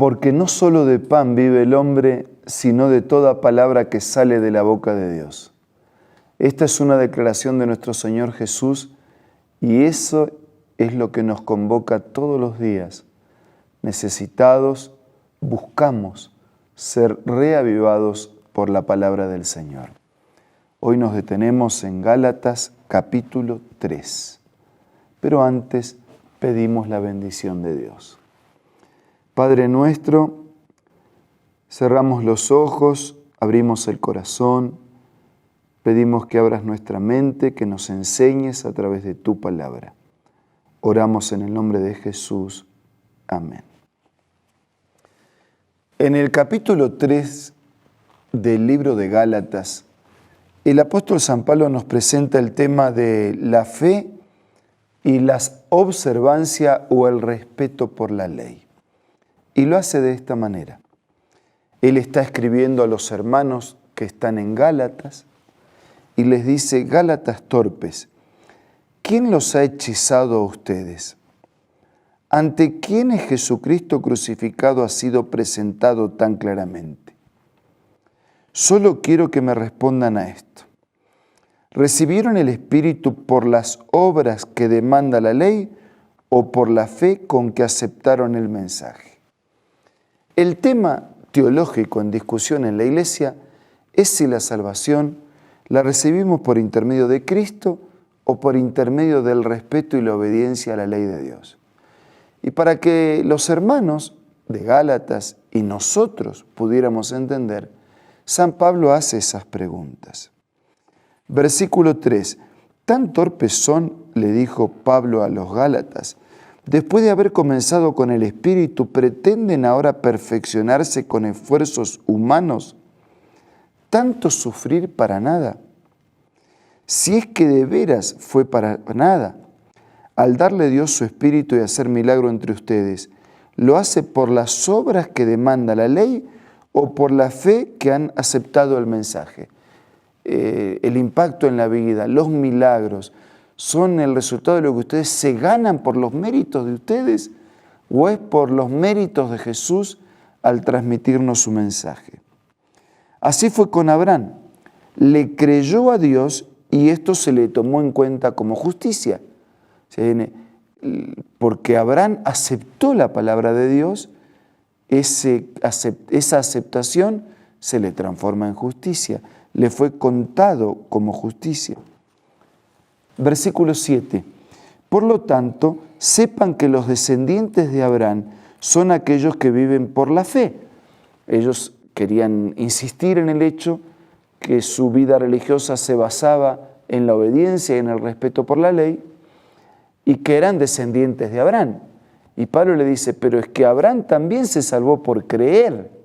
porque no solo de pan vive el hombre, sino de toda palabra que sale de la boca de Dios. Esta es una declaración de nuestro Señor Jesús y eso es lo que nos convoca todos los días. Necesitados, buscamos ser reavivados por la palabra del Señor. Hoy nos detenemos en Gálatas capítulo 3, pero antes pedimos la bendición de Dios. Padre nuestro, cerramos los ojos, abrimos el corazón, pedimos que abras nuestra mente, que nos enseñes a través de tu palabra. Oramos en el nombre de Jesús. Amén. En el capítulo 3 del libro de Gálatas, el apóstol San Pablo nos presenta el tema de la fe y la observancia o el respeto por la ley. Y lo hace de esta manera. Él está escribiendo a los hermanos que están en Gálatas y les dice: Gálatas torpes, ¿quién los ha hechizado a ustedes? ¿Ante quiénes Jesucristo crucificado ha sido presentado tan claramente? Solo quiero que me respondan a esto. ¿Recibieron el Espíritu por las obras que demanda la ley o por la fe con que aceptaron el mensaje? El tema teológico en discusión en la Iglesia es si la salvación la recibimos por intermedio de Cristo o por intermedio del respeto y la obediencia a la ley de Dios. Y para que los hermanos de Gálatas y nosotros pudiéramos entender, San Pablo hace esas preguntas. Versículo 3. ¿Tan torpes son, le dijo Pablo a los Gálatas, después de haber comenzado con el Espíritu, pretenden ahora perfeccionarse con esfuerzos humanos? ¿Tanto sufrir para nada? Si es que de veras fue para nada, al darle Dios su Espíritu y hacer milagro entre ustedes, ¿lo hace por las obras que demanda la ley o por la fe que han aceptado el mensaje? El impacto en la vida, los milagros, ¿son el resultado de lo que ustedes se ganan por los méritos de ustedes o es por los méritos de Jesús al transmitirnos su mensaje? Así fue con Abraham. Le creyó a Dios y esto se le tomó en cuenta como justicia. Porque Abraham aceptó la palabra de Dios, esa aceptación se le transforma en justicia. Le fue contado como justicia. Versículo 7. Por lo tanto, sepan que los descendientes de Abraham son aquellos que viven por la fe. Ellos querían insistir en el hecho que su vida religiosa se basaba en la obediencia y en el respeto por la ley y que eran descendientes de Abraham. Y Pablo le dice, pero es que Abraham también se salvó por creer.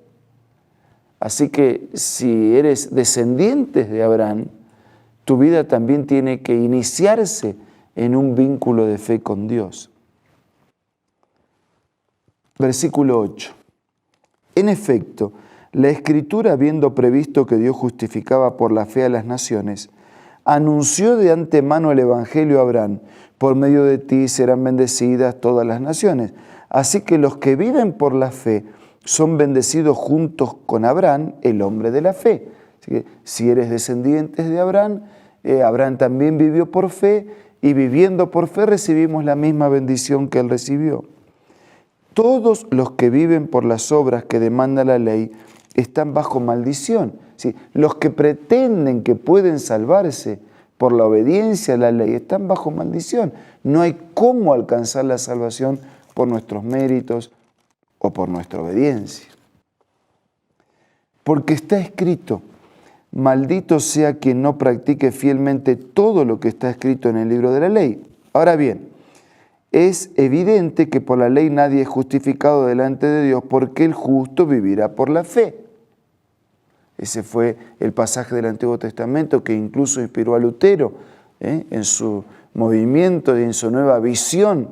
Así que si eres descendiente de Abraham, tu vida también tiene que iniciarse en un vínculo de fe con Dios. Versículo 8. En efecto, la Escritura, habiendo previsto que Dios justificaba por la fe a las naciones, anunció de antemano el Evangelio a Abraham: por medio de ti serán bendecidas todas las naciones. Así que los que viven por la fe son bendecidos juntos con Abraham, el hombre de la fe. Así que si eres descendiente de Abraham, Abraham también vivió por fe y viviendo por fe recibimos la misma bendición que él recibió. Todos los que viven por las obras que demanda la ley están bajo maldición. ¿Sí? Los que pretenden que pueden salvarse por la obediencia a la ley están bajo maldición. No hay cómo alcanzar la salvación por nuestros méritos o por nuestra obediencia. Porque está escrito: maldito sea quien no practique fielmente todo lo que está escrito en el libro de la ley. Ahora bien, es evidente que por la ley nadie es justificado delante de Dios, porque el justo vivirá por la fe. Ese fue el pasaje del Antiguo Testamento que incluso inspiró a Lutero en su movimiento y en su nueva visión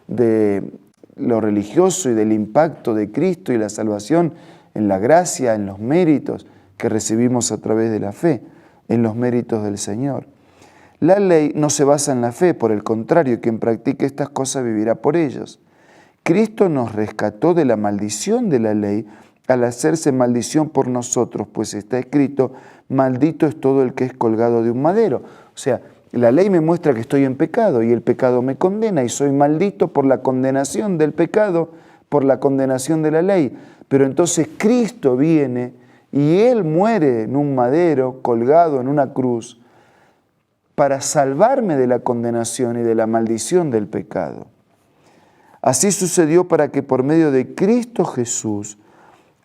de lo religioso y del impacto de Cristo y la salvación en la gracia, en los méritos que recibimos a través de la fe, en los méritos del Señor. La ley no se basa en la fe, por el contrario, quien practique estas cosas vivirá por ellas. Cristo nos rescató de la maldición de la ley al hacerse maldición por nosotros, pues está escrito, maldito es todo el que es colgado de un madero. O sea, la ley me muestra que estoy en pecado y el pecado me condena y soy maldito por la condenación del pecado, por la condenación de la ley. Pero entonces Cristo viene y Él muere en un madero, colgado en una cruz, para salvarme de la condenación y de la maldición del pecado. Así sucedió para que por medio de Cristo Jesús,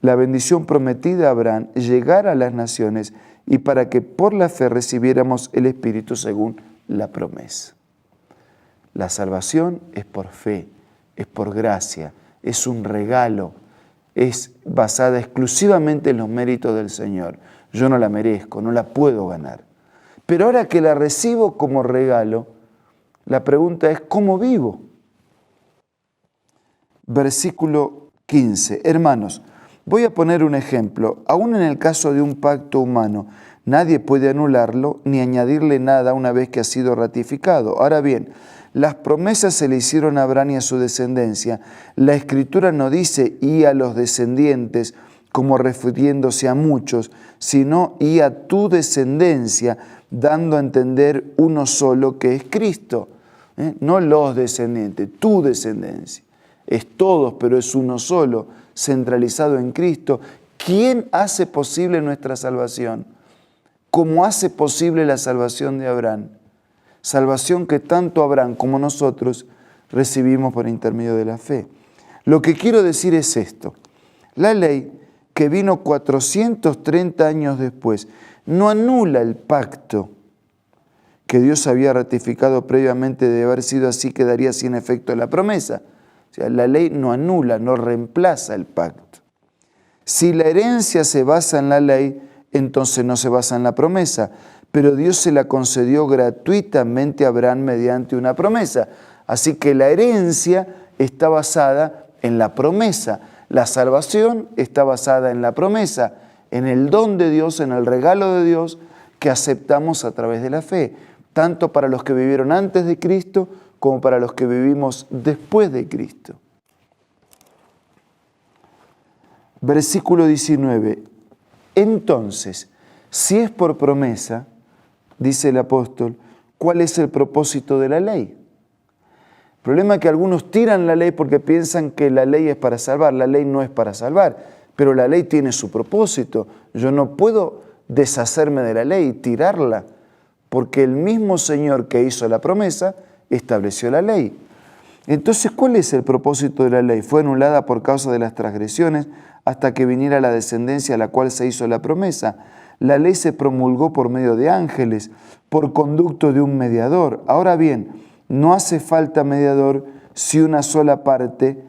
la bendición prometida a Abraham llegara a las naciones y para que por la fe recibiéramos el Espíritu según la promesa. La salvación es por fe, es por gracia, es un regalo, es basada exclusivamente en los méritos del Señor. Yo no la merezco, no la puedo ganar. Pero ahora que la recibo como regalo, la pregunta es, ¿cómo vivo? Versículo 15. Hermanos, voy a poner un ejemplo. Aún en el caso de un pacto humano, nadie puede anularlo ni añadirle nada una vez que ha sido ratificado. Ahora bien, las promesas se le hicieron a Abraham y a su descendencia. La Escritura no dice y a los descendientes como refiriéndose a muchos, sino y a tu descendencia, dando a entender uno solo que es Cristo. No los descendientes, tu descendencia. Es todos, pero es uno solo, centralizado en Cristo. ¿Quién hace posible nuestra salvación? ¿Cómo hace posible la salvación de Abraham? Salvación que tanto Abraham como nosotros recibimos por intermedio de la fe. Lo que quiero decir es esto. La ley que vino 430 años después no anula el pacto que Dios había ratificado previamente. De haber sido así, quedaría sin efecto la promesa. O sea, la ley no anula, no reemplaza el pacto. Si la herencia se basa en la ley, entonces no se basa en la promesa, pero Dios se la concedió gratuitamente a Abraham mediante una promesa. Así que la herencia está basada en la promesa. La salvación está basada en la promesa, en el don de Dios, en el regalo de Dios que aceptamos a través de la fe, tanto para los que vivieron antes de Cristo como para los que vivimos después de Cristo. Versículo 19. Entonces, si es por promesa, dice el apóstol, ¿cuál es el propósito de la ley? El problema es que algunos tiran la ley porque piensan que la ley es para salvar. La ley no es para salvar, pero la ley tiene su propósito. Yo no puedo deshacerme de la ley y tirarla, porque el mismo Señor que hizo la promesa estableció la ley. Entonces, ¿cuál es el propósito de la ley? Fue anulada por causa de las transgresiones hasta que viniera la descendencia a la cual se hizo la promesa. La ley se promulgó por medio de ángeles, por conducto de un mediador. Ahora bien, no hace falta mediador si una sola parte,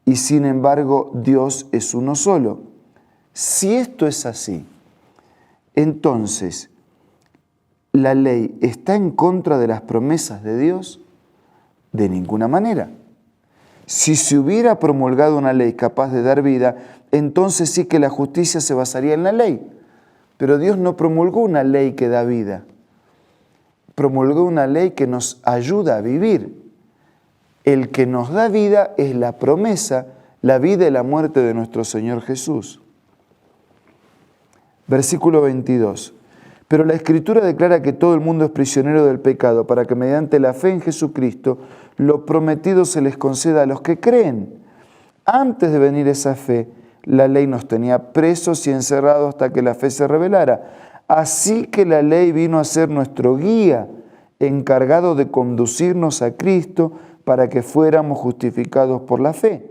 y sin embargo Dios es uno solo. Si esto es así, entonces, ¿la ley está en contra de las promesas de Dios? De ninguna manera. Si se hubiera promulgado una ley capaz de dar vida, entonces sí que la justicia se basaría en la ley. Pero Dios no promulgó una ley que da vida. Promulgó una ley que nos ayuda a vivir. El que nos da vida es la promesa, la vida y la muerte de nuestro Señor Jesús. Versículo 22. Pero la Escritura declara que todo el mundo es prisionero del pecado, para que mediante la fe en Jesucristo lo prometido se les conceda a los que creen. Antes de venir esa fe, la ley nos tenía presos y encerrados hasta que la fe se revelara. Así que la ley vino a ser nuestro guía, encargado de conducirnos a Cristo para que fuéramos justificados por la fe.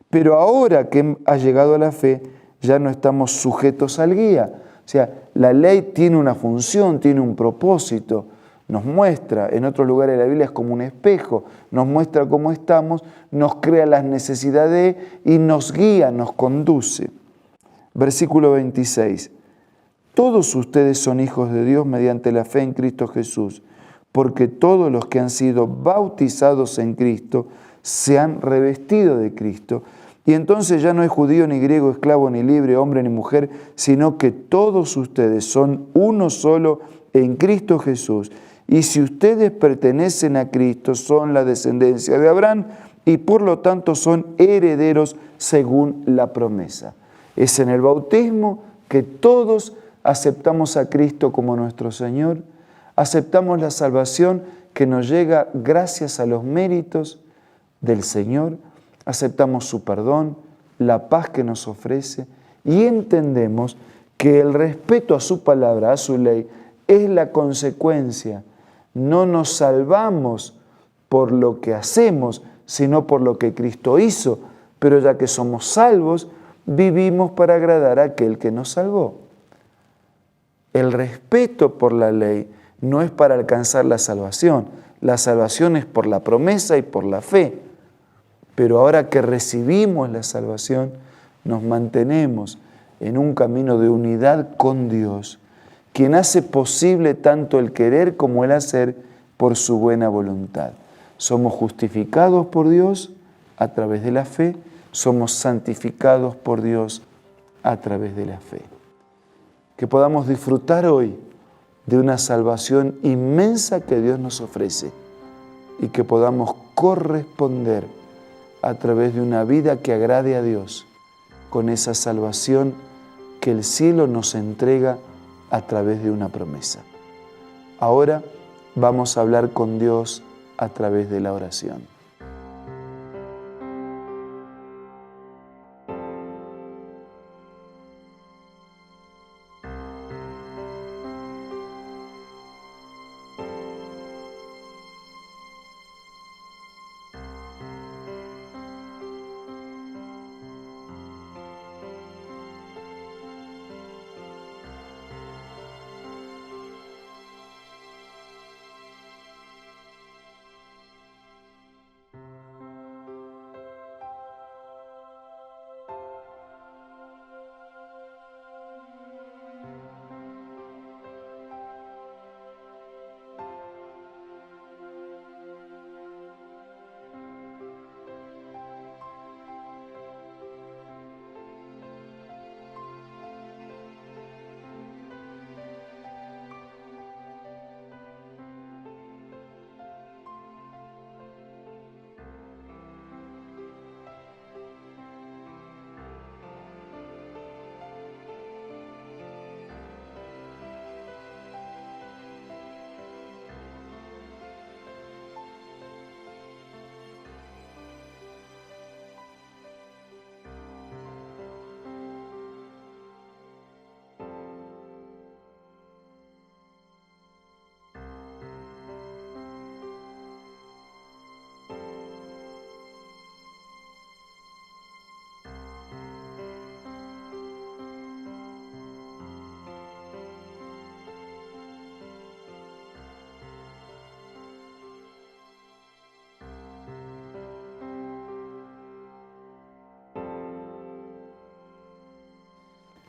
Pero ahora que ha llegado la fe, ya no estamos sujetos al guía. O sea, la ley tiene una función, tiene un propósito. Nos muestra, en otros lugares de la Biblia es como un espejo, nos muestra cómo estamos, nos crea las necesidades y nos guía, nos conduce. Versículo 26. Todos ustedes son hijos de Dios mediante la fe en Cristo Jesús, porque todos los que han sido bautizados en Cristo se han revestido de Cristo. Y entonces ya no hay judío, ni griego, esclavo, ni libre, hombre, ni mujer, sino que todos ustedes son uno solo en Cristo Jesús. Y si ustedes pertenecen a Cristo, son la descendencia de Abraham y por lo tanto son herederos según la promesa. Es en el bautismo que todos aceptamos a Cristo como nuestro Señor, aceptamos la salvación que nos llega gracias a los méritos del Señor, aceptamos su perdón, la paz que nos ofrece y entendemos que el respeto a su palabra, a su ley, es la consecuencia. No nos salvamos por lo que hacemos, sino por lo que Cristo hizo. Pero ya que somos salvos, vivimos para agradar a aquel que nos salvó. El respeto por la ley no es para alcanzar la salvación. La salvación es por la promesa y por la fe. Pero ahora que recibimos la salvación, nos mantenemos en un camino de unidad con Dios, quien hace posible tanto el querer como el hacer por su buena voluntad. Somos justificados por Dios a través de la fe, somos santificados por Dios a través de la fe. Que podamos disfrutar hoy de una salvación inmensa que Dios nos ofrece y que podamos corresponder a través de una vida que agrade a Dios con esa salvación que el cielo nos entrega a través de una promesa. Ahora vamos a hablar con Dios a través de la oración.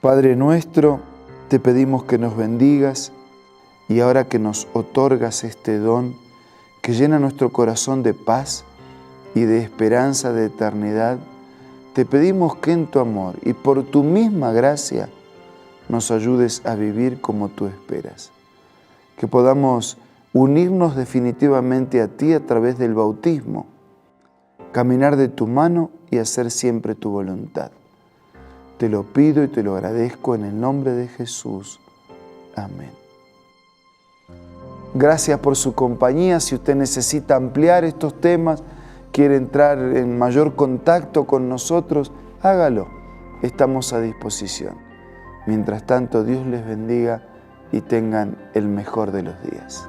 Padre nuestro, te pedimos que nos bendigas y ahora que nos otorgas este don que llena nuestro corazón de paz y de esperanza de eternidad, te pedimos que en tu amor y por tu misma gracia nos ayudes a vivir como tú esperas. Que podamos unirnos definitivamente a ti a través del bautismo, caminar de tu mano y hacer siempre tu voluntad. Te lo pido y te lo agradezco en el nombre de Jesús. Amén. Gracias por su compañía. Si usted necesita ampliar estos temas, quiere entrar en mayor contacto con nosotros, hágalo. Estamos a disposición. Mientras tanto, Dios les bendiga y tengan el mejor de los días.